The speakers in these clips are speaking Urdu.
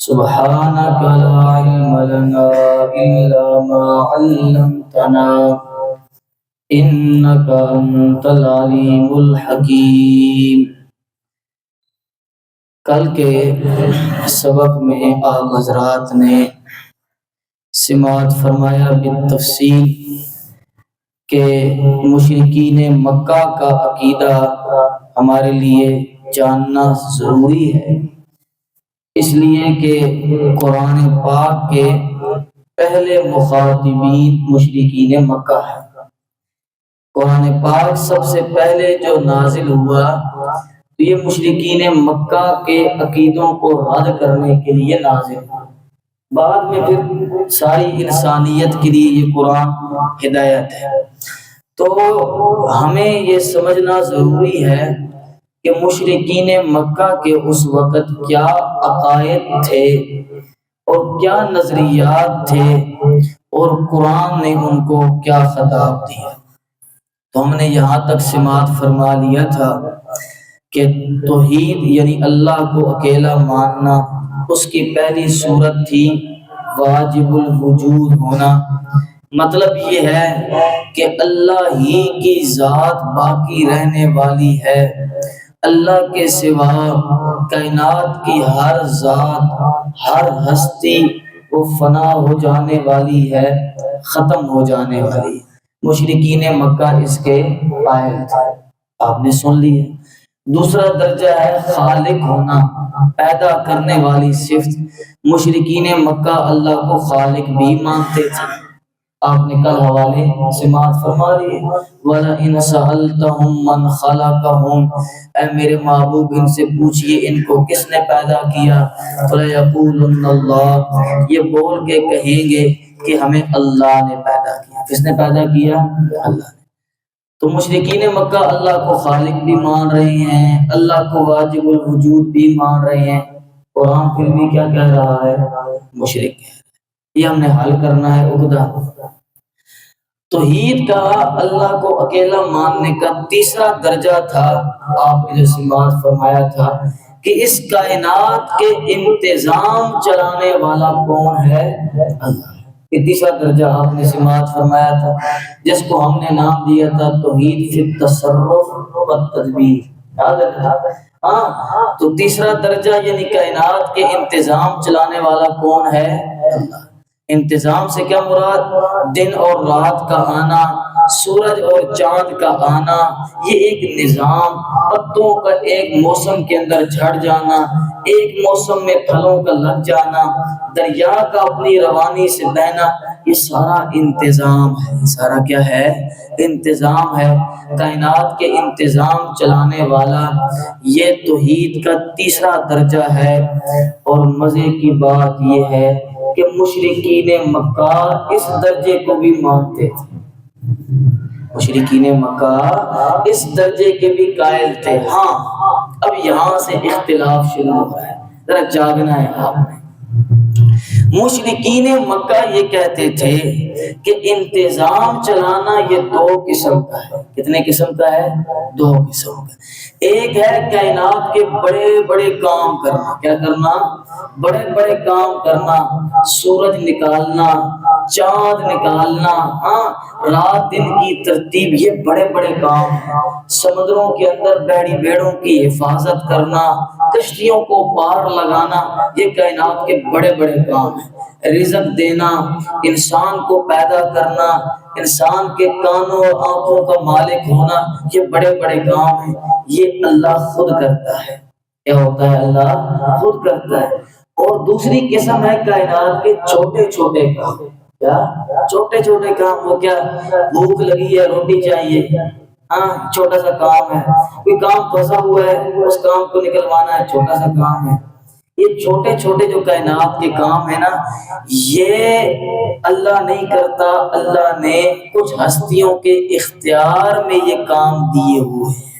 سبحانك لا علم لنا إلا ما علمتنا إنك أنت العليم الحكيم۔ کل کے سبق میں آپ حضرات نے سماعت فرمایا بالتفصیل کہ مشرکین مکہ کا عقیدہ ہمارے لیے جاننا ضروری ہے، اس لیے کہ قرآن پاک کے پہلے مخاطبین مشرکین مکہ ہے۔ قرآن پاک سب سے پہلے جو نازل ہوا تو یہ مشرکین مکہ کے عقیدوں کو رد کرنے کے لیے نازل ہوا، بعد میں پھر ساری انسانیت کے لیے یہ قرآن ہدایت ہے۔ تو ہمیں یہ سمجھنا ضروری ہے کہ مشرکین مکہ کے اس وقت کیا عقائد تھے اور کیا نظریات تھے اور قرآن نے ان کو کیا خطاب دیا۔ تو ہم نے یہاں تک سماعت فرما لیا تھا کہ توحید یعنی اللہ کو اکیلا ماننا، اس کی پہلی صورت تھی واجب الوجود ہونا۔ مطلب یہ ہے کہ اللہ ہی کی ذات باقی رہنے والی ہے، اللہ کے سوا کائنات کی ہر ذات، ہر ہستی وہ فنا ہو جانے والی ہے، ختم ہو جانے والی ہے۔ مشرکین مکہ اس کے قائل تھے، آپ نے سن لی ہے۔ دوسرا درجہ ہے خالق ہونا، پیدا کرنے والی صفت۔ مشرکین مکہ اللہ کو خالق بھی مانتے تھے، آپ نے کل حوالے سماعت فرما لیے۔ وَلَئِنْ سَأَلْتَهُمْ مَنْ خَلَقَهُمْ، اے میرے محبوب ان سے پوچھئے ان کو کس نے پیدا کیا، فَلَيَقُولُنَّ اللَّهُ، یہ بول کے کہیں گے کہ ہمیں اللہ نے پیدا کیا۔ کس نے پیدا کیا؟ اللہ نے۔ تو مشرکین مکہ اللہ کو خالق بھی مان رہے ہیں، اللہ کو واجب الوجود بھی مان رہے ہیں، قرآن پھر بھی کیا کہہ رہا ہے؟ مشرک ہے۔ یہ ہم نے حل کرنا ہے عقدہ۔ توحید کا، اللہ کو اکیلا ماننے کا تیسرا درجہ تھا، آپ نے جو سماعت فرمایا تھا کہ اس کائنات کے انتظام چلانے والا کون ہے؟ اللہ۔ یہ تیسرا درجہ آپ نے سماعت فرمایا تھا، جس کو ہم نے نام دیا تھا توحید فی التصرف والتدبیر، یاد ہے؟ ہاں، تو تیسرا درجہ یعنی کائنات کے انتظام چلانے والا کون ہے؟ اللہ۔ انتظام سے کیا مراد؟ دن اور رات کا آنا، سورج اور چاند کا آنا، یہ ایک نظام، پتوں کا ایک موسم کے اندر جھڑ جانا، ایک موسم میں پھلوں کا لگ جانا، دریا کا اپنی روانی سے بہنا، یہ سارا انتظام ہے۔ یہ سارا کیا ہے؟ انتظام ہے۔ کائنات کے انتظام چلانے والا یہ توحید کا تیسرا درجہ ہے۔ اور مزے کی بات یہ ہے کہ مشرکین مکہ اس درجے کو بھی مانتے تھے، مشرکین مکہ اس درجے کے بھی قائل تھے۔ ہاں، اب یہاں سے اختلاف شروع ہو رہا ہے، ذرا جاگنا ہے آپ نے۔ مشرکین مکہ یہ کہتے تھے کہ انتظام چلانا یہ دو قسم کا ہے۔ کتنے قسم کا ہے؟ دو قسم کا۔ ایک ہے کائنات کے بڑے بڑے کام کرنا، کیا کرنا؟ بڑے بڑے کام کرنا، سورج نکالنا، چاند نکالنا، ہاں، رات دن کی ترتیب، یہ بڑے بڑے کام ہیں۔ سمندروں کے اندر بحری بھیڑوں کی حفاظت کرنا، کشتیوں کو پار لگانا، یہ کائنات کے بڑے بڑے کام ہیں۔ رزق دینا، انسان کو پیدا کرنا، انسان کے کانوں اور آنکھوں کا مالک ہونا، یہ بڑے بڑے کام ہیں۔ یہ اللہ خود کرتا ہے۔ کیا ہوتا ہے؟ اللہ خود کرتا ہے۔ اور دوسری قسم ہے کائنات کے چھوٹے چھوٹے کام۔ کیا؟ چھوٹے چھوٹے کام۔ وہ کیا؟ بھوک لگی ہے، روٹی چاہیے، ہاں، چھوٹا سا کام ہے۔ کوئی کام پھنسا ہوا ہے، اس کام کو نکلوانا ہے، چھوٹا سا کام ہے۔ یہ چھوٹے چھوٹے جو کائنات کے کام ہیں نا، یہ اللہ نہیں کرتا، اللہ نے کچھ ہستیوں کے اختیار میں یہ کام دیے ہوئے ہیں۔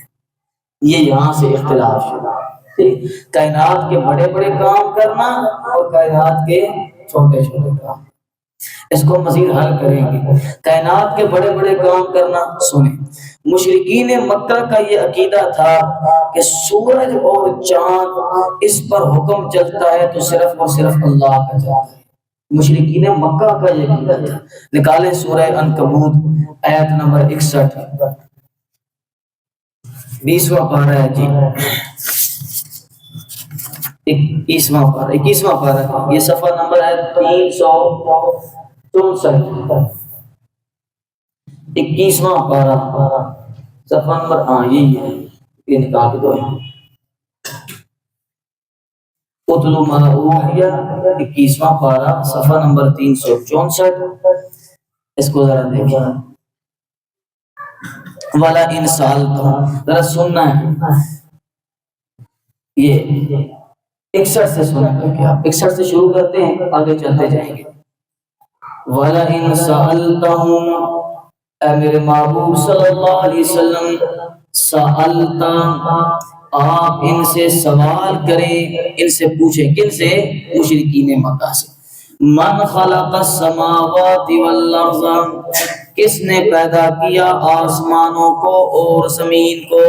یہ یہاں سے اختلاف شروع ہے، کائنات کے بڑے بڑے کام کرنا اور کائنات کے چھوٹے چھوٹے کام۔ اس کو مزید حل کریں گے۔ کائنات کے بڑے بڑے کام کرنا، سنیں، مشرکین مکہ کا یہ عقیدہ تھا کہ سورج اور چاند اس پر حکم چلتا ہے تو صرف اور صرف اللہ کا چلتا ہے۔ مشرکین مکہ کا یہ عقیدہ تھا۔ نکالیں سورہ عنکبوت آیت نمبر 61، 20واں پارہ ہے جی، 21واں پارہ، یہ صفحہ نمبر ہے 364، 21واں پارہ، صفحہ نمبر، ہاں یہی ہے، یہ نکال کے دو ہے، اتلو ما اوحی، 21واں پارہ، صفحہ نمبر 364، اس کو ذرا دیکھیں۔ والا انسان تو ذرا سننا ہے، یہ 61 سے سنیں گے کیا، 61 سے شروع کرتے ہیں، آگے چلتے جائیں گے۔ والا انسالتہم، اے میرے محبوب صلی اللہ علیہ وسلم، سألتا، آپ ان سے سوال کریں، ان سے پوچھیں، کن سے؟ مشرکین مکہ سے۔ من خلق السماوات والارض، کس نے پیدا کیا آسمانوں کو اور زمین کو؟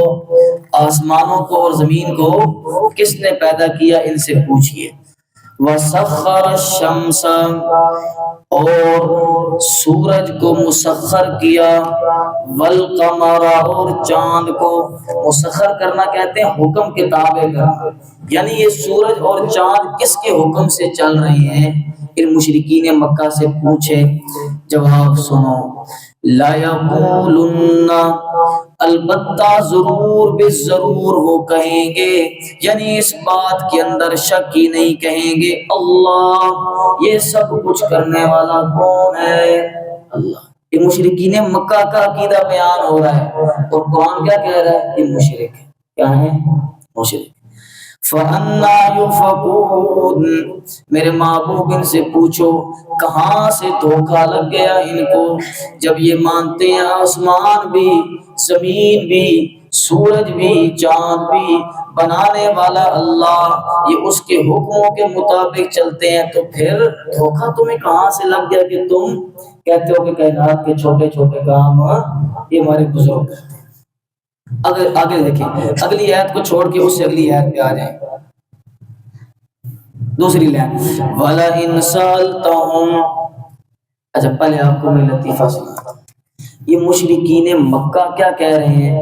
آسمانوں کو اور زمین کو کس نے پیدا کیا؟ ان سے پوچھئے۔ وَسَخَّرَ الشَّمْسَ، اور سورج کو مسخر کیا، والقمر، اور چاند کو۔ مسخر کرنا کہتے ہیں حکم کے تابع کرنا، یعنی یہ سورج اور چاند کس کے حکم سے چل رہے ہیں؟ ان مشرکین مکہ سے پوچھے، جواب سنو۔ لا یقولن، البتہ ضرور بالضرور وہ کہیں گے، یعنی اس بات کے اندر شک ہی نہیں کہیں گے، اللہ، یہ سب کچھ کرنے والا کون ہے؟ اللہ۔ یہ مشرکین مکہ کا عقیدہ بیان ہو رہا ہے، اور قرآن کیا کہہ رہا ہے؟ یہ مشرک ہے، کیا ہے؟ مشرک۔ فَأَنَّىٰ يُؤْفَكُونَ، میرے محبوب ان سے پوچھو کہاں سے دھوکہ لگ گیا ان کو، جب یہ مانتے ہیں آسمان بھی، زمین بھی، سورج بھی، چاند بھی بنانے والا اللہ، یہ اس کے حکموں کے مطابق چلتے ہیں، تو پھر دھوکہ تمہیں کہاں سے لگ گیا کہ تم کہتے ہو کہ کائنات کے چھوٹے چھوٹے کام یہ ہمارے بزرگ کرتے ہیں؟ اگر آگے دیکھیں، اگلی آیت کو چھوڑ کے اس سے اگلی آیت پہ آ جائیں، دوسری لائن، وَلَئِنْ سَأَلْتَهُمْ۔ اچھا پہلے آپ کو میں لطیفہ سناتا ہوں۔ یہ مشرکین مکہ کیا کہہ رہے ہیں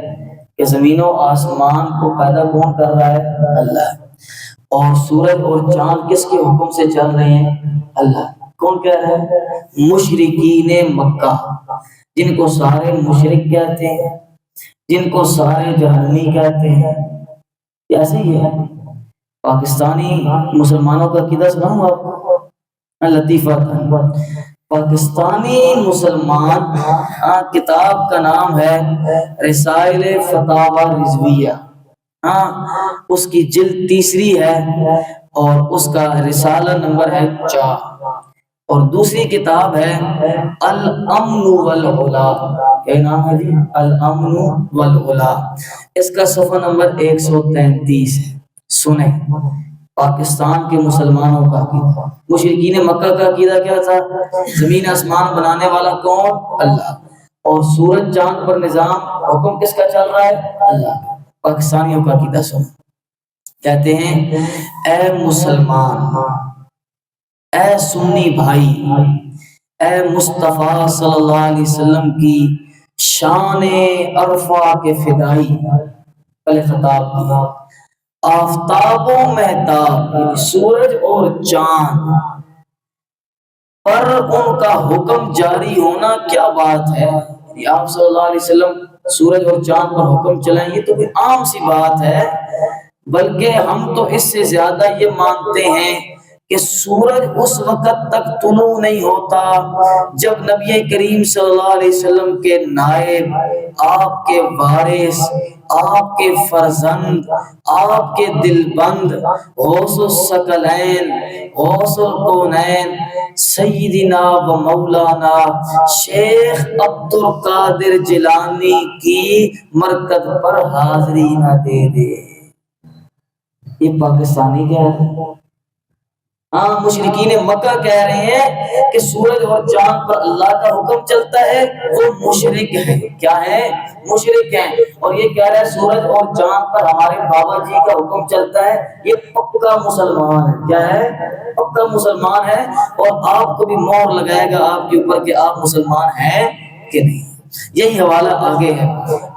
کہ زمین و آسمان کو پیدا کون کر رہا ہے؟ اللہ۔ اور سورج اور چاند کس کے حکم سے چل رہے ہیں؟ اللہ۔ کون کہہ رہا ہے؟ مشرکین مکہ، جن کو سارے مشرک کہتے ہیں، جن کو سارے جہنمی کہتے ہیں۔ ایسے ہی ہے پاکستانی مسلمانوں کا عقیدہ سناؤں آپ کو، لطیفہ تھا۔ پاکستانی مسلمان، کتاب کا نام ہے رسائل فتاوی رضویہ، اس کی جلد 3 ہے، اور اس کا رسالہ نمبر ہے 4، اور دوسری کتاب ہے الامن والعلا، کیا نام ہے جی؟ الامن والعلا، اس کا صفحہ نمبر 133 ہے۔ سنیں پاکستان کے مسلمانوں کا عقیدہ۔ مشرکین مکہ کا عقیدہ کیا تھا؟ زمین آسمان بنانے والا کون؟ اللہ، اور سورج چاند پر نظام حکم کس کا چل رہا ہے؟ اللہ۔ پاکستانیوں کا عقیدہ سنیں، کہتے ہیں اے مسلمان، اے سنی بھائی، اے مصطفیٰ صلی اللہ علیہ وسلم کی شان عرفہ کے فدائی، پہلے خطاب دیا، آفتاب و مہتاب، یعنی سورج اور چاند پر ان کا حکم جاری ہونا کیا بات ہے؟ یعنی آپ صلی اللہ علیہ وسلم سورج اور چاند پر حکم چلائیں، یہ تو کوئی عام سی بات ہے، بلکہ ہم تو اس سے زیادہ یہ مانتے ہیں کہ سورج اس وقت تک طلوع نہیں ہوتا جب نبی کریم صلی اللہ علیہ وسلم کے نائب، آپ کے وارث، آپ کے فرزند، آپ کے دلبند، غوث الثقلین، غوث الکونین، سیدنا و مولانا شیخ عبد القادر جیلانی کی مرکز پر حاضری نہ دے دے۔ یہ پاکستانی کیا ہے؟ ہاں مشرکین مکہ کہہ رہے ہیں کہ سورج اور چاند پر اللہ کا حکم چلتا ہے، وہ مشرک ہے. کیا ہے؟ مشرک ہیں. اور یہ کہہ رہا ہے سورج اور چاند پر ہمارے بابا جی کا حکم چلتا ہے، یہ پکا مسلمان ہے. کیا ہے؟ پکا مسلمان ہے. اور آپ کو بھی مور لگائے گا آپ کے اوپر کہ آپ مسلمان ہیں کہ نہیں. یہی حوالہ آگے ہے.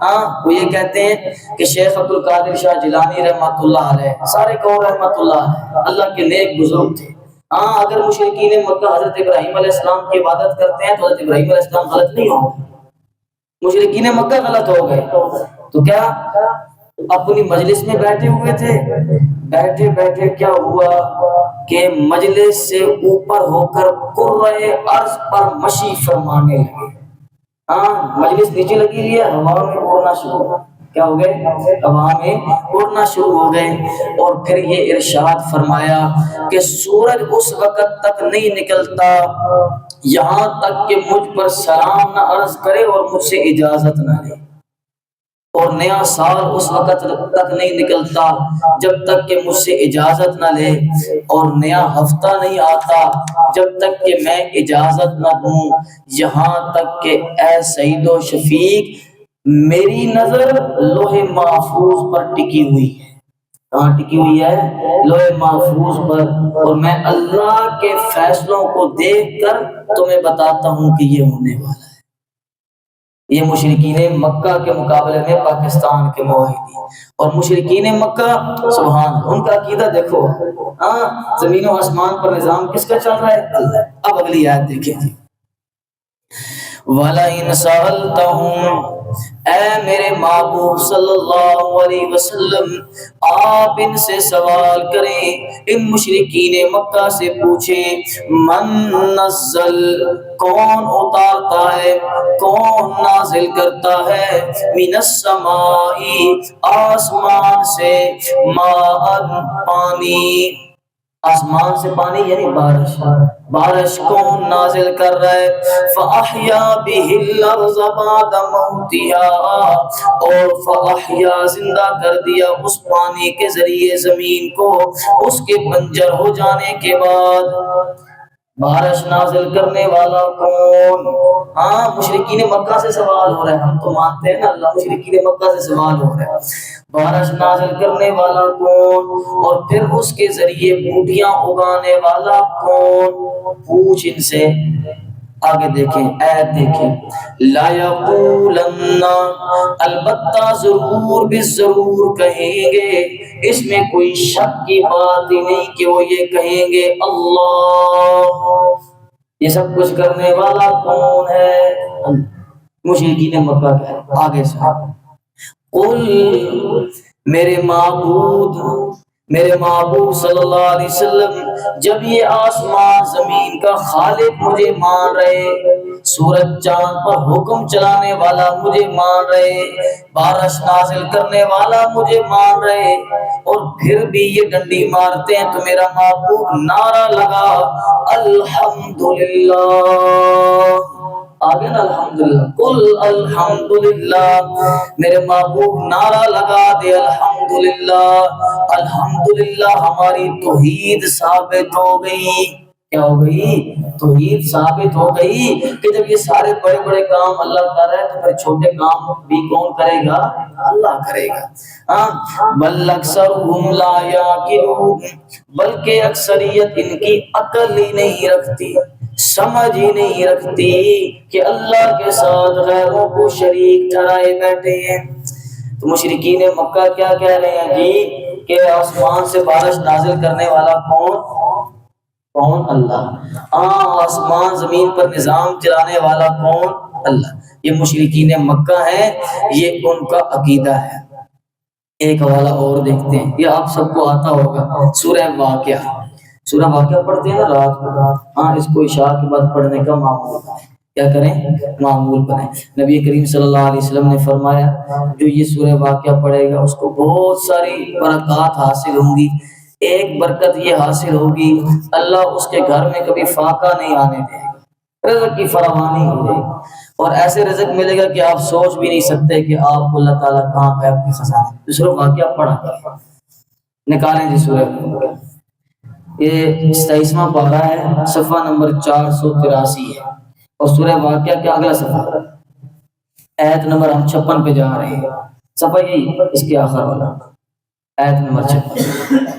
ہاں وہ یہ کہتے ہیں کہ شیخ عبد القادر شاہ جیلانی رحمۃ اللہ علیہ، سارے کہو رحمۃ اللہ علیہ، اللہ کے نیک بزرگ تھے. ہاں اگر مشرکین مکہ حضرت ابراہیم علیہ السلام کی عبادت کرتے ہیں تو حضرت ابراہیم علیہ السلام غلط نہیں ہو گئے، مشرکین مکہ غلط ہو گئے. تو کیا اپنی مجلس میں بیٹھے ہوئے تھے، بیٹھے بیٹھے کیا ہوا کہ مجلس سے اوپر ہو کر قرۂ ارض پر مشی فرمانے لگے. ہاں مجلس نیچے لگی ہوئی ہے، ہوا میں اڑنا شروع ہو. کیا ہو گئے؟ ہوا میں اڑنا شروع ہو گئے. اور پھر یہ ارشاد فرمایا کہ سورج اس وقت تک نہیں نکلتا یہاں تک کہ مجھ پر سلام نہ عرض کرے اور مجھ سے اجازت نہ لے، اور نیا سال اس وقت تک نہیں نکلتا جب تک کہ مجھ سے اجازت نہ لے، اور نیا ہفتہ نہیں آتا جب تک کہ میں اجازت نہ دوں، یہاں تک کہ اے سعید و شفیق میری نظر لوح محفوظ پر ٹکی ہوئی ہے. کہاں ٹکی ہوئی ہے؟ لوح محفوظ پر. اور میں اللہ کے فیصلوں کو دیکھ کر تمہیں بتاتا ہوں کہ یہ ہونے والا ہے. یہ مشرکین مکہ کے مقابلے میں پاکستان کے موحدین اور مشرکین مکہ سبحان ان کا عقیدہ دیکھو. ہاں زمین و آسمان پر نظام کس کا چل رہا ہے؟ اللہ. اب اگلی آیت دیکھیں جی. وَلَئِنْ سَأَلْتَهُمْ، اے میرے محبوب صلی اللہ علیہ وسلم آپ ان سے سوال کریں، ان مشرکین مکہ سے پوچھیں، من نزل، کون اتارتا ہے، کون نازل کرتا ہے، من السماء، آسمان سے، ماء، پانی، آسمان سے پانی یعنی بارش، بارش کون نازل کر رہا ہے، فَأَحْيَا بِهِ الْأَرْضَ بَعْدَ مَوْتِهَا، اور فَأَحْيَا زندہ کر دیا اس پانی کے ذریعے زمین کو اس کے بنجر ہو جانے کے بعد. بارش نازل کرنے والا کون؟ ہاں مشرکین مکہ سے سوال ہو رہا ہے، ہم تو مانتے ہیں نا اللہ، مشرکین مکہ سے سوال ہو رہا ہے بارش نازل کرنے والا کون، اور پھر اس کے ذریعے بوٹیاں اگانے والا کون. پوچھ ان سے. آگے دیکھیں ایت دیکھیں، لا یقولن، البتہ ضرور بھی ضرور کہیں گے، اس میں کوئی شک کی بات ہی نہیں کہ وہ یہ کہیں گے اللہ، یہ سب کچھ کرنے والا کون ہے؟ مشرکین مکہ کا. آگے سے قل، میرے معبود، میرے محبوب صلی اللہ علیہ وسلم جب یہ آسمان زمین کا خالق مجھے مان رہے، سورج چاند پر حکم چلانے والا مجھے مان رہے، بارش نازل کرنے والا مجھے مان رہے، اور پھر بھی یہ ڈنڈی مارتے ہیں تو میرا محبوب نعرہ لگا الحمدللہ. آگے نا الحمدللہ، قل الحمدللہ، میرے محبوب نعرہ لگا دے الحمدللہ، الحمدللہ ہماری توحید ثابت ہو گئی. کیا ہو گئی؟ توحید ثابت ہو گئی کہ جب یہ سارے بڑے بڑے کام اللہ کر رہا ہے تو پھر چھوٹے کام بھی کون کرے گا؟ اللہ کرے گا. بل اکثرهم لا یعقلون، بلکہ اکثریت ان کی عقل ہی نہیں رکھتی، سمجھ ہی نہیں رکھتی کہ اللہ کے ساتھ غیروں کو شریک ٹھہرائے بیٹھے ہیں. تو مشرکین مکہ کیا کہہ رہے ہیں جی کہ آسمان سے بارش نازل کرنے والا کون؟ کون؟ اللہ. آسمان زمین پر نظام چلانے والا کون؟ اللہ. یہ مشرکین مکہ ہیں، یہ ان کا عقیدہ ہے. ایک حوالہ اور دیکھتے ہیں، یہ آپ سب کو آتا ہوگا، سورہ واقعہ. سورہ واقعہ پڑھتے ہیں نا رات کو، ہاں اس کو عشاء کے بعد پڑھنے کا معمول بنائیں. کیا کریں؟ معمول بنائیں. نبی کریم صلی اللہ علیہ وسلم نے فرمایا جو یہ سورہ واقعہ پڑھے گا اس کو بہت ساری برکات حاصل ہوں گی. ایک برکت یہ حاصل ہوگی، اللہ اس کے گھر میں کبھی فاقہ نہیں آنے دے گا، رزق کی فراوانی ہو جائے گی، اور ایسے رزق ملے گا کہ آپ سوچ بھی نہیں سکتے کہ آپ کو اللہ تعالیٰ کہاں ہے آپ کے خزانے. سورہ واقعہ پڑھا نکالیں جی سورہ. یہ 27واں پارہ ہے، صفحہ نمبر 483 ہے، اور سورہ واقعہ کا اگلا صفحہ آیت نمبر ہم 56 پہ جا رہے ہیں، صفحہ یہی اس کے آخر والا آیت نمبر 56۔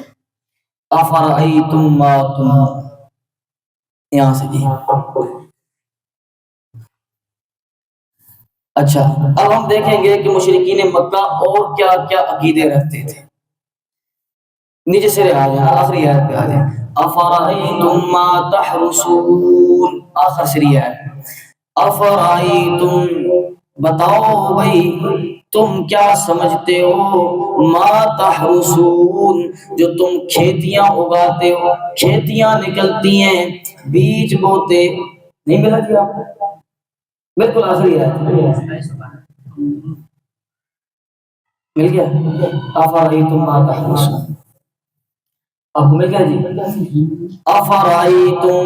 افرأیتم ما تم، یہاں سے جی۔ اچھا، اب ہم دیکھیں گے کہ مشرکین مکہ اور کیا کیا عقیدے رکھتے تھے۔ نیچے سے آ جائیں، آخری آیت پہ آ جائیں۔ افرأیتم ما تحرسون، آخر سری آیت۔ افرأیتم، بتاؤ بھائی تم کیا سمجھتے ہو، ما تحرسون، جو تم کھیتیاں اگاتے ہو، کھیتیاں نکلتی ہیں، بیج بوتے، نہیں ملا جی آپ کو؟ بالکل آخری ہے، مل گیا۔ افرأیتم ما تحرسون، آپ کو مل گیا جی۔ افرأیتم،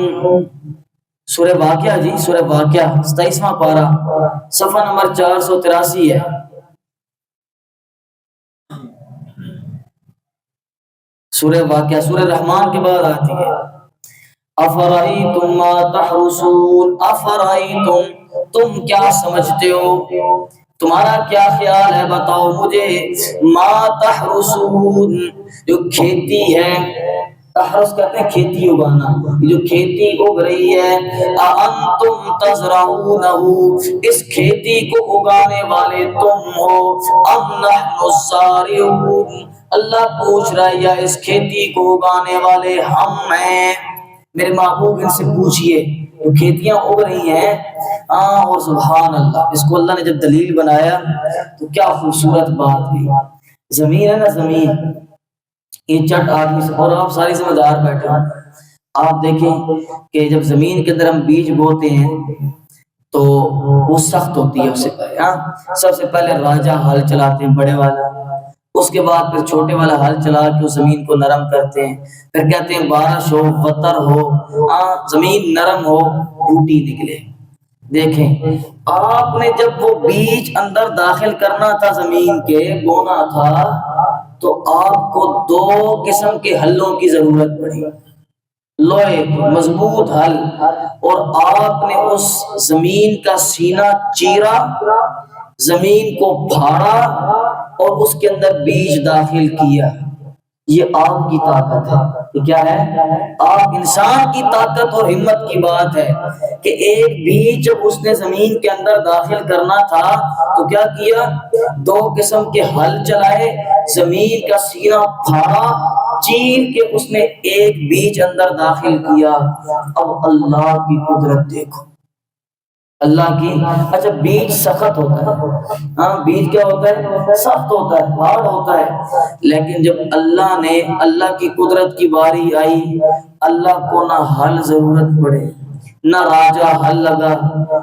سورہ واقعہ جی، سورہ واقعہ 27واں پارہ صفحہ نمبر 483 ہے۔ سورہ واقعہ سورہ رحمان کے بعد آتی ہے۔ افرأیتم ما تحرسون، افرأیتم، تم کیا سمجھتے ہو، تمہارا کیا خیال ہے، بتاؤ مجھے، ما تحرسون، جو کھیتی ہے، تحرس کہتے ہیں کھیتی اگانا، جو کھیتی اگ رہی ہے، اَأَنْتُمْ تَزْرَعُونَهُ، اس کھیتی کو اگانے والے تم ہو، ام نحن الزارعون، اللہ پوچھ رہا ہے یا اس کھیتی کو اگانے والے ہم ہیں۔ میرے محبوب ان سے پوچھئے، جو کھیتیاں اگ رہی ہیں، اور سبحان اللہ، اس کو اللہ نے جب دلیل بنایا تو کیا خوبصورت بات کی۔ زمین ہے نا، زمین، یہ چٹ آدمی سے، اور آپ ساری سمجھدار بیٹھے ہیں، آپ دیکھیں کہ جب زمین کے اندر ہم بیج بوتے ہیں تو وہ سخت ہوتی ہے، اس سے پہلے سب سے پہلے راجہ ہل چلاتے ہیں بڑے والا، اس کے بعد پھر چھوٹے والا ہل چلا کے اس زمین کو نرم کرتے ہیں، پھر کہتے ہیں بارش ہو، وتر ہو، زمین نرم ہو، بوٹی نکلے۔ دیکھیں آپ نے جب وہ بیج اندر داخل کرنا تھا، زمین کے بونا تھا، تو آپ کو 2 قسم کے ہلوں کی ضرورت پڑی، لوہے مضبوط حل، اور آپ نے اس زمین کا سینہ چیرا، زمین کو پھاڑا اور اس کے اندر بیج داخل کیا۔ یہ آپ کی طاقت ہے، یہ کیا ہے؟ آپ انسان کی طاقت اور ہمت کی بات ہے کہ ایک بیج جب اس نے زمین کے اندر داخل کرنا تھا تو کیا کیا، 2 قسم کے ہل چلائے، زمین کا سینہ پھاڑا، چیر کے اس نے ایک بیج اندر داخل کیا۔ اب اللہ کی قدرت دیکھو، اللہ کی۔ اچھا بیج سخت ہوتا ہے، بیج کیا ہوتا ہے، سخت ہوتا ہے، ہارڈ ہوتا ہے، لیکن جب اللہ نے، اللہ کی قدرت کی باری آئی، اللہ کو نہ ہل ضرورت پڑے، نہ راجہ ہل لگا،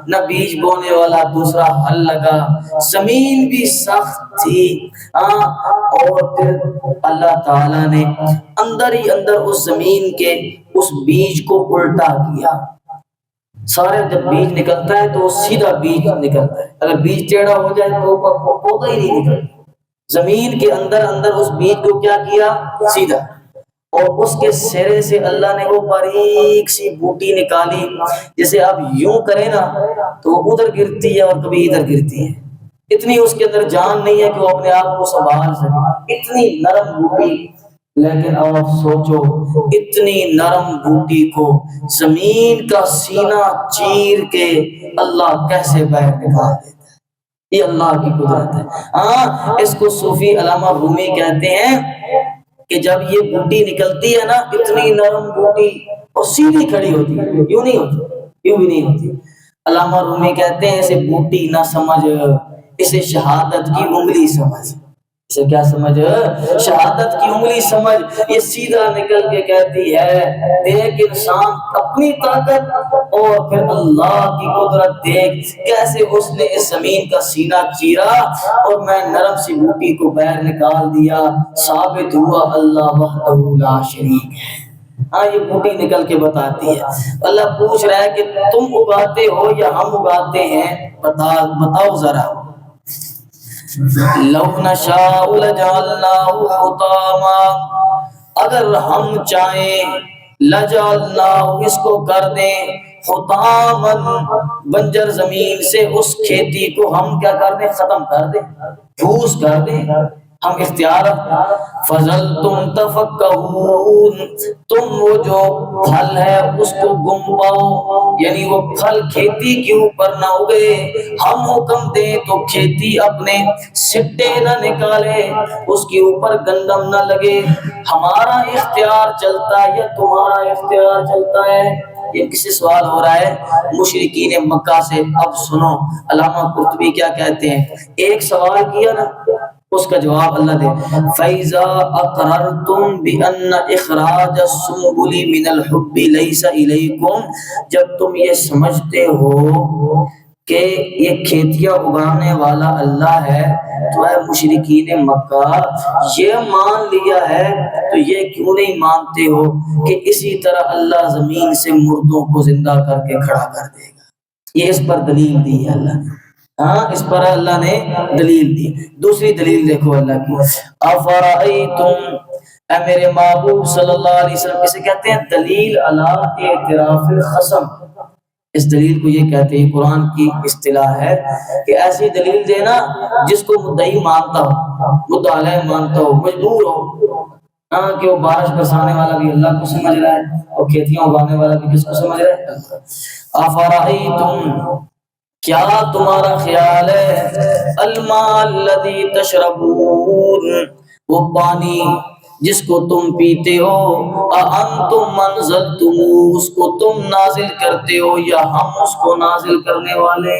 نہ بیج بونے والا دوسرا ہل لگا، زمین بھی سخت تھی، اور پھر اللہ تعالیٰ نے اندر ہی اندر اس زمین کے اس بیج کو الٹا کیا۔ سارے جب بیج نکلتا ہے تو سیدھا بیج نکلتا ہے، اگر بیج ٹیڑھا ہو جائے تو پودا ہی نہیں نکلتا۔ زمین کے اندر اندر اس بیج کو کیا کیا، سیدھا، اور اس کے سرے سے اللہ نے وہ باریک سی بوٹی نکالی، جیسے آپ یوں کریں نا تو وہ ادھر گرتی ہے اور کبھی ادھر گرتی ہے، اتنی اس کے اندر جان نہیں ہے کہ وہ اپنے آپ کو سنبھال سکے، اتنی نرم بوٹی۔ لیکن آپ سوچو اتنی نرم بوٹی کو زمین کا سینہ چیر کے اللہ کیسے باہر نکال دیتا ہے، یہ اللہ کی قدرت ہے۔ اس کو صوفی علامہ رومی کہتے ہیں کہ جب یہ بوٹی نکلتی ہے نا، اتنی نرم بوٹی، اور سیدھی کھڑی ہوتی ہے، یوں نہیں ہوتی، یوں بھی نہیں ہوتی۔ علامہ رومی کہتے ہیں اسے بوٹی نہ سمجھ، اسے شہادت کی انگلی سمجھ، اسے کیا سمجھ، شہادت کی انگلی سمجھ۔ یہ سیدھا نکل کے کہتی ہے دیکھ انسان اپنی طاقت اور پھر اللہ کی قدرت دیکھ، کیسے اس نے اس زمین کا سینہ چیرا اور میں نرم سی بوٹی کو باہر نکال دیا۔ ثابت ہوا اللہ وحدہ لا شریک ہے۔ یہ بوٹی نکل کے بتاتی ہے۔ اللہ پوچھ رہا ہے کہ تم اگاتے ہو یا ہم اگاتے ہیں، بتاؤ ذرا۔ لو نشاء لجعلناه حطاما، اگر ہم چاہیں لجعلنا اس کو کر دیں حطامن بنجر زمین سے اس کھیتی کو ہم کیا کر دیں ختم کر دیں پھوس کر دیں ہم اختیار فظلتم تفکہون تم وہ جو پھل ہے اس کو گم پاؤ یعنی وہ پھل کھیتی کے اوپر نہ اگے ہم حکم دیں تو کھیتی اپنے سٹے نہ نکالے اس کے اوپر گندم نہ لگے ہمارا اختیار چلتا ہے یا تمہارا اختیار چلتا ہے یہ کسی سوال ہو رہا ہے مشرکین مکہ سے اب سنو علامہ قرطبی کیا کہتے ہیں ایک سوال کیا نا اس کا جواب اللہ دے فَإِذَا أَقْرَرْتُمْ بِأَنَّ إِخْرَاجَ السُّنبُلِ مِنَ الْحُبِّ لَيْسَ إِلَيْكُمْ جب تم یہ سمجھتے ہو کہ یہ کھیتیاں اگانے والا اللہ ہے تو اے مشرکین مکہ یہ مان لیا ہے تو یہ کیوں نہیں مانتے ہو کہ اسی طرح اللہ زمین سے مردوں کو زندہ کر کے کھڑا کر دے گا یہ اس پر دلیل دی ہے اللہ نے ہاں اس پر اللہ نے دلیل دی دوسری دلیل دیکھو اللہ کی افرائیتم اے میرے محبوب صلی اللہ علیہ وسلم اسے کہتے ہیں دلیل علی اعتراف الخصم اس دلیل کو یہ کہتے ہیں قرآن کی اصطلاح ہے کہ ایسی دلیل دینا جس کو مدعی مانتا ہو مدعا علیہ مانتا ہو مجبور ہو ہاں کہ وہ بارش برسانے والا بھی اللہ کو سمجھ رہا ہے اور کھیتیاں اگانے والا بھی کس کو سمجھ رہا ہے افرائیتم کیا تمہارا خیال ہے الماء الذی تشربون وہ پانی جس کو تم پیتے ہو انتم منزلتم اس کو تم نازل کرتے ہو یا ہم اس کو نازل کرنے والے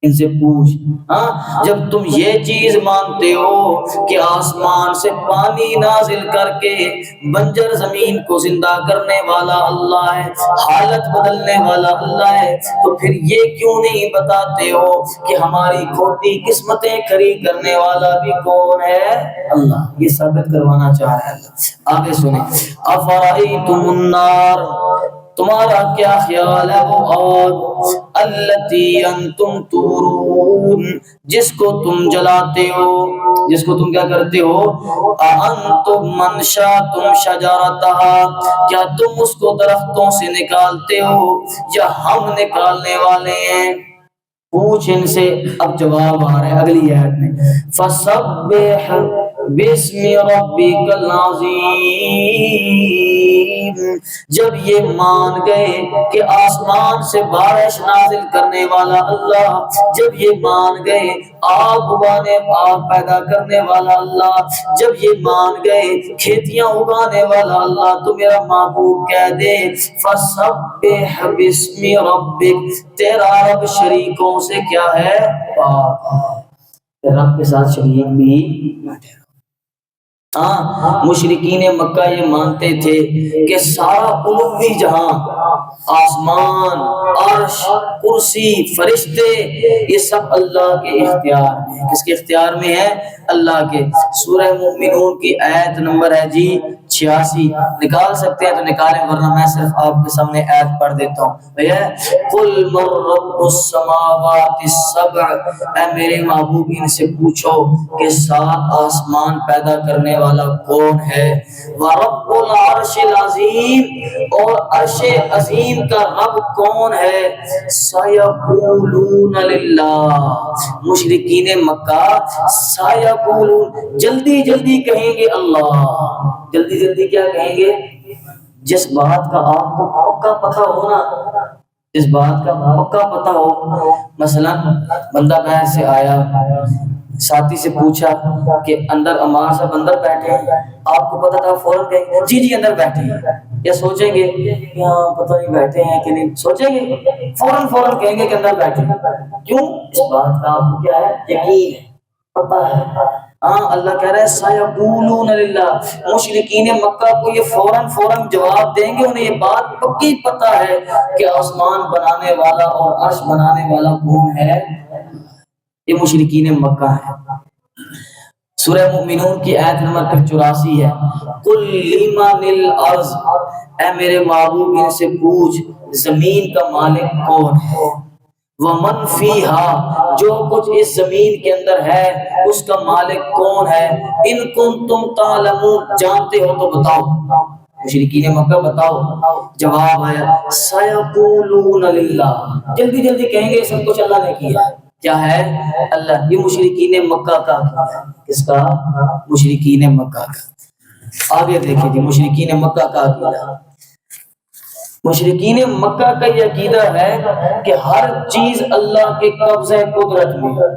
ان سے پوچھ ہاں جب تم یہ چیز مانتے ہو کہ آسمان سے پانی نازل کر کے بنجر زمین کو زندہ کرنے والا اللہ ہے حالت بدلنے والا اللہ ہے تو پھر یہ کیوں نہیں بتاتے ہو کہ ہماری کھوٹی قسمتیں کھڑی کرنے والا بھی کون ہے اللہ یہ ثابت کروانا چاہ رہا ہے اللہ آگے سنیں افرائیتم النار تمہارا کیا خیال ہے وہ آگ التی انتم تورون جس کو تم جلاتے ہو جس کو تم کیا کرتے ہو انتم منشاتم شجرتها کیا تم اس کو درختوں سے نکالتے ہو یا ہم نکالنے والے ہیں پوچھ ان سے اب جواب آ رہا ہے اگلی آیت میں فسبح بسم ربک العظیم جب یہ مان گئے کہ آسمان سے بارش نازل کرنے والا اللہ جب یہ مان گئے آگ اگانے آگ پیدا کرنے والا اللہ جب یہ مان گئے کھیتیاں اگانے والا اللہ تو میرا محبوب کہہ دے فسبح بسم ربک تیرا رب شریکوں سے کیا ہے پاک رب کے ساتھ شریک بھی نہ ٹھہرا ہاں مشرکین مکہ یہ مانتے تھے کہ سارا علوی جہاں آسمان عرش کرسی فرشتے یہ سب اللہ کے اختیار میں کس کے اختیار میں ہے اللہ کے سورہ مومنون کی آیت نمبر ہے جی 86 نکال سکتے ہیں تو نکالیں ورنہ میں صرف آپ کے سامنے آیت پڑھ دیتا ہوں بھیا قل من رب السماوات السبع اے میرے محبوب ان سے پوچھو کہ 7 آسمان پیدا کرنے والا کون ہے ورب العرش العظیم اور عرش عظیم کا رب کون ہے سیقولون للہ مشرکین مکہ سیقولون جلدی جلدی کہیں گے اللہ جلدی جلدی کیا کہیں گے جس بات کا آپ کو پکا پتہ ہونا جس بات کا پکا پتہ ہو مثلا بندہ باہر سے آیا ساتھی سے پوچھا کہ اندر امار صاحب اندر بیٹھے ہیں آپ کو پتہ تھا فوراً کہیں گے جی جی اندر بیٹھے ہیں یا سوچیں گے یہاں پتہ نہیں بیٹھے ہیں کہ نہیں سوچیں گے فوراً کہیں گے کہ اندر بیٹھے ہیں کیوں اس بات کا آپ کو کیا ہے یقین ہے پتہ ہے ہاں اللہ کہہ رہا ہے سیقولون للہ مشرکین مکہ کو یہ فوراً جواب دیں گے انہیں یہ بات پکی پتہ ہے کہ آسمان بنانے والا اور عرش بنانے والا کون ہے یہ مشرکین مکہ ہے سورہ مومنون کی آیت نمبر 84 ہے قل لمن الارض اے میرے محبوب ان سے پوچھ زمین کا مالک کون ہے ومن فیہا جو کچھ اس زمین کے اندر ہے اس کا مالک کون ہے ان کنتم تعلمون جانتے ہو تو بتاؤ مشرکین مکہ بتاؤ، جواب آیا سیقولون للہ، جلدی جلدی کہیں گے سب کچھ اللہ نے کیا ہے۔ کیا ہے؟ اللہ۔ یہ مشرکین مکہ کا عقیدہ ہے۔ کس کا؟ مشرکین مکہ کا۔ آگے دیکھیں جی مشرکین مکہ کا عقیدہ۔ مشرکین مکہ کا یہ عقیدہ ہے کہ ہر چیز اللہ کے قبضہ قدرت میں ہے۔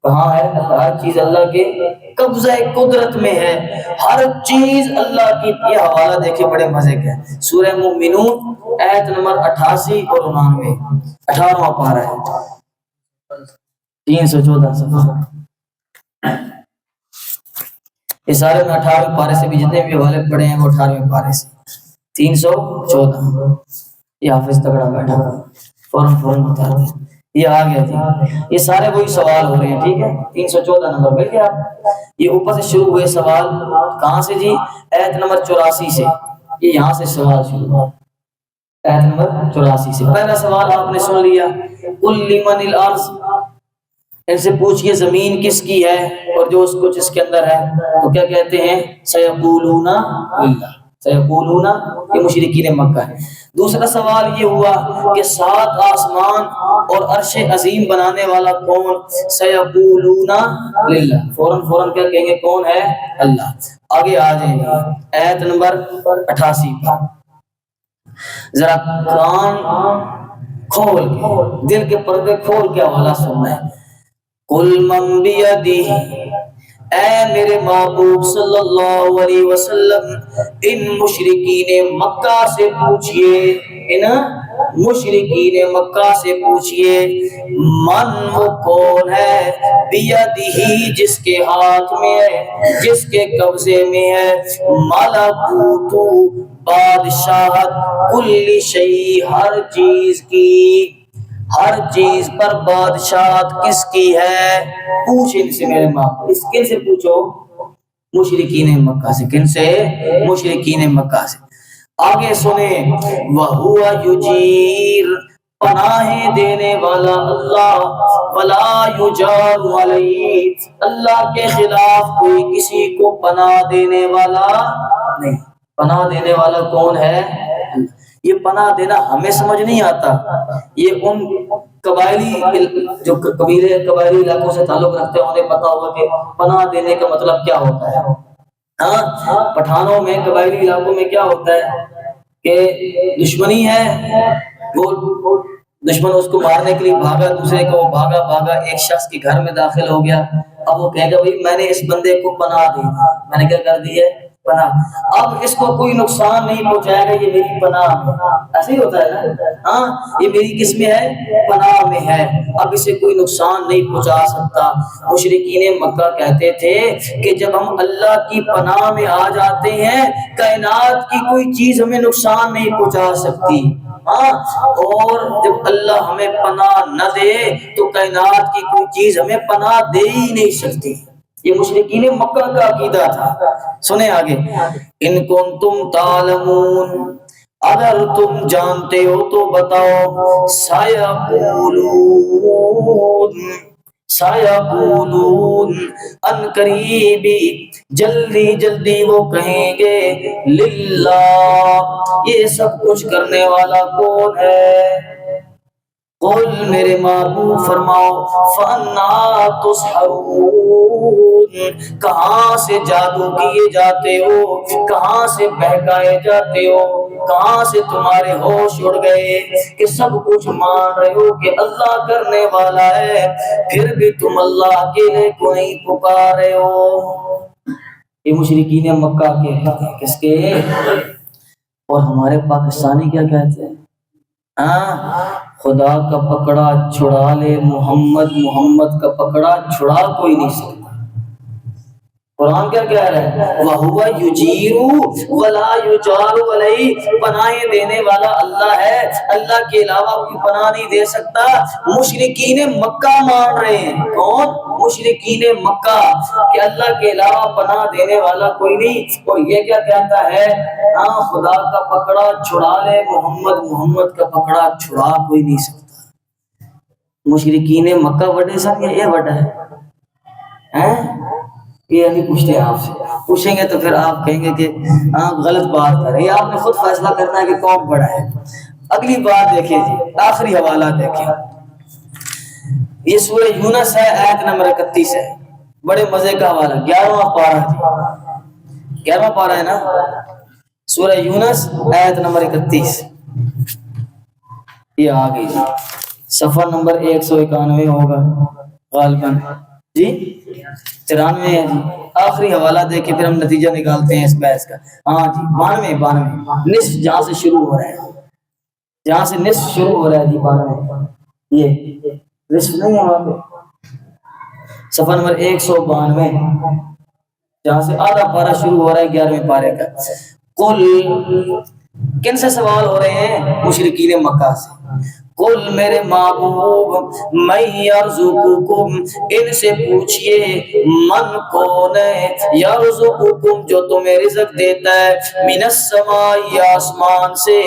کہاں ہے؟ ہر چیز اللہ کے قبضہ قدرت میں ہے، ہر چیز اللہ کی۔ یہ حوالہ دیکھیں بڑے مزے کا ہے، سورہ مومنون آیت نمبر 88 اور 89، 18واں پارہ ہے، 314 صفحہ۔ یہ سارے میں 18ویں پارے سے بھی جتنے بھی حوالے پڑے ہیں وہ 18ویں پارے سے، 314۔ یہ حافظ تگڑا بیٹھا ہوا فوراً بتا دیں، یہ آ گیا جی۔ یہ سارے وہی سوال ہو رہے ہیں، ٹھیک ہے، 314 نمبر مل گیا آپ۔ یہ اوپر سے شروع ہوئے سوال، کہاں سے جی؟ آیت نمبر 84 سے۔ یہ یہاں سے سوال شروع ہوا آیت نمبر 84 سے۔ پہلا سوال آپ نے سن لیا، قل لمن الارض، ان سے پوچھئے زمین کس کی ہے اور جو اس کچھ اس کے اندر ہے، تو کیا کہتے ہیں؟ سیقولون للہ، سیقولون، یہ مشرکین مکہ ہے۔ دوسرا سوال یہ ہوا کہ 7 آسمان اور عرش عظیم بنانے والا کون؟ سیقولون للہ، فوراً کیا کہیں گے؟ کون ہے؟ اللہ۔ آگے آ جائیں گے آیت نمبر 88 پر، ذرا کان کھول کے، دل کے پردے کھول کے حوالہ سننا ہے۔ قل من بیدہ، اے میرے محبوب صلی اللہ علیہ وسلم ان مشرکین مکہ سے پوچھئے، ان مشرکین مکہ سے پوچھئے، من وہ کون ہے، بیدہ جس کے ہاتھ میں ہے، جس کے قبضے میں ہے، ملکوت بادشاہت، کل شیء ہر چیز کی، ہر چیز پر بادشاہت کس کی ہے؟ پوچھ ان سے میرے ماں، اس کن سے پوچھو؟ مشرکین مکہ سے۔ کن سے؟ مشرکین مکہ سے۔ آگے سنیں، وَهُوَ يُجِيرُ، پناہیں دینے والا اللہ، وَلَا يُجَارُ عَلَيْهِ، اللہ کے خلاف کوئی کسی کو پناہ دینے والا نہیں۔ پناہ دینے والا کون ہے؟ یہ پناہ دینا ہمیں سمجھ نہیں آتا، یہ ان قبائلی جو قبائلی علاقوں سے تعلق رکھتے ہیں انہیں پتا ہوگا کہ پناہ دینے کا مطلب کیا ہوتا ہے۔ ہاں، پٹھانوں میں، قبائلی علاقوں میں کیا ہوتا ہے کہ دشمنی ہے، وہ دشمن اس کو مارنے کے لیے بھاگا، دوسرے کو بھاگا ایک شخص کے گھر میں داخل ہو گیا، اب وہ کہے گا بھائی میں نے اس بندے کو پناہ دی، میں نے کیا کر دی ہے؟ پناہ۔ اب اس کو کوئی نقصان نہیں پہنچائے گا، یہ میری پناہ میں، ایسے ہی ہوتا ہے نا، ہاں، یہ میری کس میں ہے؟ پناہ میں ہے، اب اسے کوئی نقصان نہیں پہنچا سکتا۔ مشرکین مکہ کہتے تھے کہ جب ہم اللہ کی پناہ میں آ جاتے ہیں، کائنات کی کوئی چیز ہمیں نقصان نہیں پہنچا سکتی، ہاں، اور جب اللہ ہمیں پناہ نہ دے تو کائنات کی کوئی چیز ہمیں پناہ دے ہی نہیں سکتی۔ یہ مشرکین مکہ کا عقیدہ تھا۔ سنیں آگے، ان کنتم تعلمون، اگر تم جانتے ہو تو بتاؤ، سیقولون ان قریبی، جلدی وہ کہیں گے، للہ، یہ سب کچھ کرنے والا کون ہے؟ قل میرے محبوب فرماؤ، فَأَنَّىٰ تُسْحَرُونَ، کہاں سے جادو کیے جاتے ہو، کہاں سے بہکائے جاتے ہو، کہاں سے تمہارے ہوش اڑ گئے کہ سب کچھ مان رہے ہو کہ اللہ کرنے والا ہے، پھر بھی تم اللہ اکیلے کو نہیں پکار رہے ہو۔ یہ مشرکین مکہ کے کہتے ہیں، کس کے؟ اور ہمارے پاکستانی کیا کہتے ہیں؟ خدا کا پکڑا چھڑا لے محمد، محمد کا پکڑا چھڑا کوئی نہیں سکتا۔ قرآن کیا کہہ رہا ہے؟ وَهُوَ يُجِيرُ وَلَا يُجَارُ عَلَيْهِ، پناہیں دینے والا اللہ ہے، اللہ کے علاوہ کوئی پناہ نہیں دے سکتا۔ مشرکین مکہ مان رہے ہیں، کون؟ مشرکین مکہ، کہ اللہ کے علاوہ پناہ دینے والا کوئی نہیں، اور یہ کیا کہتا ہے؟ ہاں، خدا کا پکڑا چھڑا لے محمد، محمد کا پکڑا چھڑا کوئی نہیں سکتا۔ مشرکین مکہ وڈے سن، یہ وڈا ہے، یہ نہیں پوچھتے آپ سے، پوچھیں گے تو پھر آپ کہیں گے کہ آپ غلط بات کر رہے ہیں، آپ نے خود فیصلہ کرنا ہے کہ کون بڑا ہے۔ اگلی بات دیکھیں جی، آخری حوالہ دیکھیں، یہ سورہ یونس ہے، آیت نمبر 31 ہے، بڑے مزے کا حوالہ، 11واں پارہ جی، 11واں پارہ ہے نا، سورہ یونس آیت نمبر 31، یہ آگئی جی، صفحہ نمبر 191 ہوگا غالباً جی، 93 ہے جی، آخری حوالہ دیکھیں پھر ہم نتیجہ نکالتے ہیں اس بحث کا۔ ہاں جی، 92 نصف جہاں سے شروع ہو رہا ہے، جہاں سے نصف شروع ہو رہا ہے جی، 92 یہ نصف نہیں ہے وہاں پہ، صفحہ نمبر 192 جہاں سے آدھا پارہ شروع ہو رہا ہے 11ویں پارے کا۔ قل، کن سے سوال ہو رہے ہیں؟ مشرکین مکہ سے۔ قل میرے محبوب، من یرزقکم، ان سے پوچھئے، من کون ہے، یرزقکم جو تمہیں رزق دیتا ہے، من السماء آسمان سے،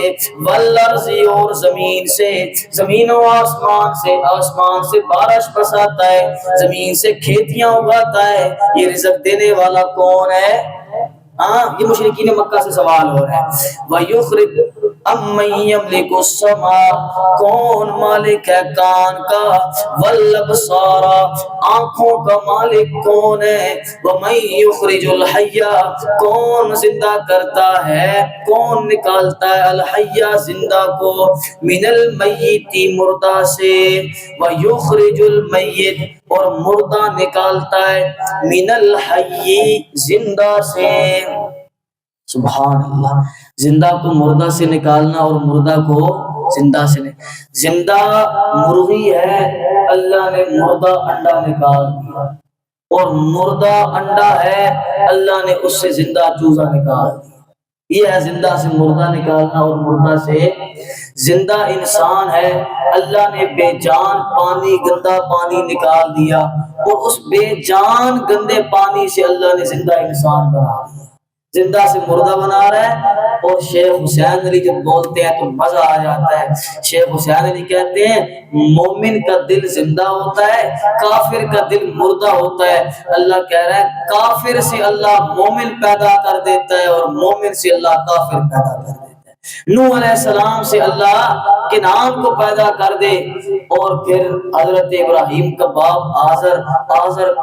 والارض اور زمین سے، زمین و آسمان سے، آسمان سے بارش برساتا ہے، زمین سے کھیتیاں اگاتا ہے، یہ رزق دینے والا کون ہے؟ ہاں، یہ مشرکین مکہ سے سوال ہو رہا ہے۔ وَيُخْرِجُ أَمَّن يَمْلِكُ السَّمْعَ، کون مالک ہے کان کا، وَالْأَبْصَارَ آنکھوں کا مالک کون ہے، وَمَن يُخْرِجُ الْحَيَّ کون زندہ کرتا ہے، کون نکالتا ہے الحیہ زندہ کو، من المیت مردہ سے، وَيُخْرِجُ الْمَيِّتَ اور مردہ نکالتا ہے، من الحی زندہ سے۔ سبحان اللہ، زندہ کو مردہ سے نکالنا اور مردہ کو زندہ سے زندہ مرغی ہے، اللہ نے مردہ انڈا نکال دیا، اور مردہ انڈا ہے، اللہ نے اس سے زندہ چوزا نکال دیا۔ یہ ہے زندہ سے مردہ نکالنا اور مردہ سے زندہ انسان ہے، اللہ نے بے جان پانی، گندا پانی نکال دیا، اور اس بے جان گندے پانی سے اللہ نے زندہ انسان بنا دیا، زندہ سے مردہ بنا رہا ہے۔ اور شیخ حسین علی جب بولتے ہیں تو مزہ آ جاتا ہے، شیخ حسین علی کہتے ہیں مومن کا دل زندہ ہوتا ہے، کافر کا دل مردہ ہوتا ہے۔ اللہ کہہ رہا ہے کافر سے اللہ مومن پیدا کر دیتا ہے، اور مومن سے اللہ کافر پیدا کر دیتا ہے۔ نوح علیہ السلام سے اللہ کنعان کو پیدا کر دے، اور پھر حضرت ابراہیم کا باپ آزر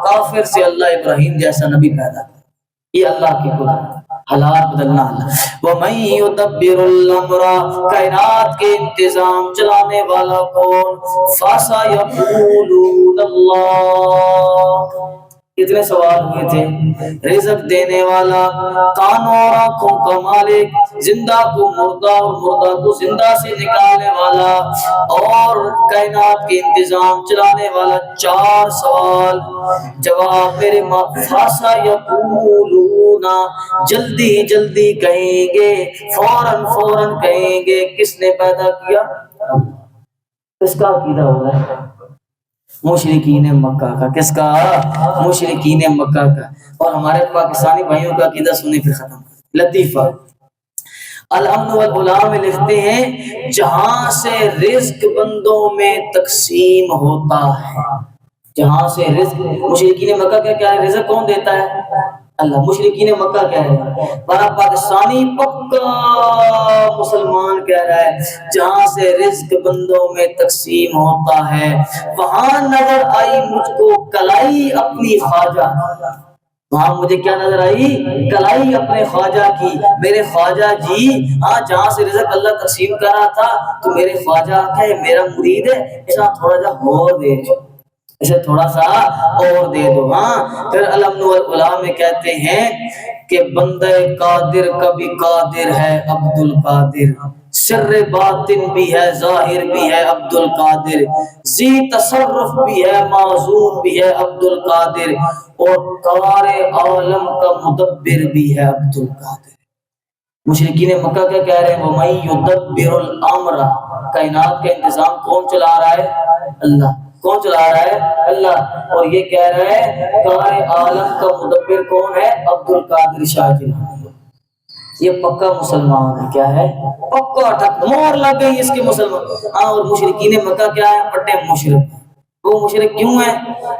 کافر سے اللہ ابراہیم جیسا نبی پیدا کر، یہ اللہ کی قدرت، حالات بدلنا اللہ۔ وَمَن يُدَبِّرُ الْأَمْرَ کائنات کے انتظام چلانے والا کون، فَسَيَقُولُونَ اللَّهُ، کتنے سوال ہوئے تھے، رزق دینے والا، کانوں اور آنکھوں کا مالک، زندہ کو مردہ اور مردہ کو زندہ سے نکالنے والا، اور کائنات کے انتظام چلانے والا۔ 4 سوال جواب میرے فاسا یقولون، جلدی جلدی کہیں گے، فوراً فوراً کہیں گے، کس نے پیدا کیا؟ کس کا عقیدہ ہو رہا ہے؟ مشرکین مکہ کا۔ کس کا؟ مشرکین مکہ کا۔ اور ہمارے پاکستانی بھائیوں کا عقیدہ سنیں پھر ختم۔ لطیفہ الامن والغلام میں لکھتے ہیں جہاں سے رزق بندوں میں تقسیم ہوتا ہے، جہاں سے رزق، مشرکین مکہ کا کیا ہے، رزق کون دیتا ہے؟ اللہ۔ مشرکین مکہ کیا ہے، بڑا پاکستانی پکا مسلمان کہہ رہا ہے جہاں سے رزق بندوں میں تقسیم ہوتا ہے، وہاں نظر آئی مجھ کو کلائی اپنی خواجہ، وہاں مجھے کیا نظر آئی، کلائی اپنے خواجہ کی، میرے خواجہ جی، ہاں جہاں سے رزق اللہ تقسیم کر رہا تھا تو میرے خواجہ ہے، میرا مرید ہے، ایسا تھوڑا جا اور دے دو، اسے تھوڑا سا اور دے دو۔ ہاں پھر الامن والغلام میں کہتے ہیں کہ بندہ قادر کا بھی قادر ہے عبد القادر، سر باطن بھی ہے ظاہر بھی ہے عبد القادر، ذی تصرف بھی ہے معزون بھی ہے عبد القادر، اور کار عالم کا مدبر بھی ہے عبد القادر۔ مشرکین مکہ کیا کہہ رہے ہیں، وَمَن يُدَبِّرُ الْأَمْرَ، کائنات کا انتظام کون چلا رہا ہے؟ اللہ۔ کون چلا رہا ہے؟ اللہ۔ اور یہ کہہ رہا ہے کار عالم کا مدبر کون ہے؟ عبد القادر شاہ جیلانی۔ یہ پکا مسلمان ہے، کیا ہے؟ پکا ٹھک، مور لگ گئی اس کے مسلمان۔ ہاں، اور مشرکین مکہ کیا ہے؟ بڑے مشرک۔ وہ مشرک کیوں ہیں؟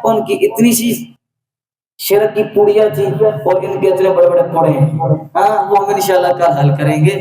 ان کی اتنی سی شرک کی پوڑیاں تھی اور ان کے اتنے بڑے بڑے پھوڑے ہیں، ہاں وہ ہم انشاءاللہ کل حل کریں گے۔